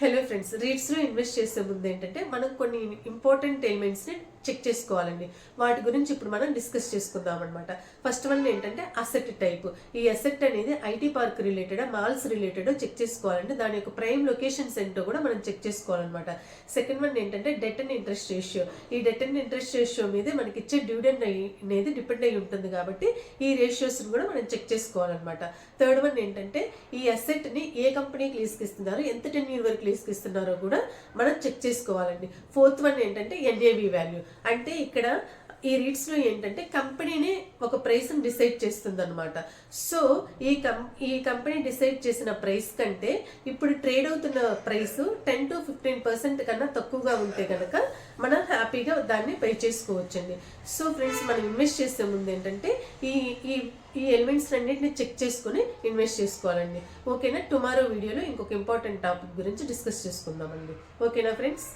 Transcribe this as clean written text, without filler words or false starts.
Hello friends, రీట్స్లో invest చేసే ముందు ఏంటంటే మనం కొన్ని ఇంపార్టెంట్ ఎలిమెంట్స్ని చెక్ చేసుకోవాలండి. వాటి గురించి ఇప్పుడు మనం డిస్కస్ చేసుకుందాం అనమాట. ఫస్ట్ వన్ ఏంటంటే అసెట్ టైప్. ఈ అసెట్ అనేది IT park related, malls related check చేసుకోవాలండి. దాని యొక్క ప్రైమ్ లొకేషన్స్ ఏంటో కూడా మనం చెక్ చేసుకోవాలన్నమాట. సెకండ్ వన్ ఏంటంటే డెట్ అండ్ ఇంట్రెస్ట్ రేషియో. ఈ డెట్ అండ్ ఇంట్రెస్ట్ రేషియో మీద మనకి ఇచ్చే డివిడెండ్ అనేది డిపెండ్ అయి ఉంటుంది కాబట్టి ఈ రేషియోస్ని కూడా మనం చెక్ చేసుకోవాలన్నమాట. థర్డ్ వన్ ఏంటంటే ఈ అసెట్ని ఏ కంపెనీకి లీజ్కి ఇస్తున్నారు, ఎంత 10 years వరకు లీజ్కి ఇస్తున్నారో కూడా మనం చెక్ చేసుకోవాలండి. ఫోర్త్ వన్ ఏంటంటే ఎన్ఏవి వాల్యూ. అంటే ఇక్కడ ఈ రీట్స్లో ఏంటంటే కంపెనీనే ఒక ప్రైస్ని డిసైడ్ చేస్తుంది అనమాట. సో ఈ కంపెనీ డిసైడ్ చేసిన ప్రైస్ కంటే ఇప్పుడు ట్రేడ్ అవుతున్న ప్రైస్ 10 to 15% కన్నా తక్కువగా ఉంటే కనుక మనం హ్యాపీగా దాన్ని పే చేసుకోవచ్చండి. సో ఫ్రెండ్స్, మనం ఇన్వెస్ట్ చేసే ముందు ఏంటంటే ఈ ఈ ఈ ఎలిమెంట్స్ అన్నింటిని చెక్ చేసుకుని ఇన్వెస్ట్ చేసుకోవాలండి. ఓకేనా? టుమారో వీడియోలో ఇంకొక ఇంపార్టెంట్ టాపిక్ గురించి డిస్కస్ చేసుకుందామండి. ఓకేనా ఫ్రెండ్స్?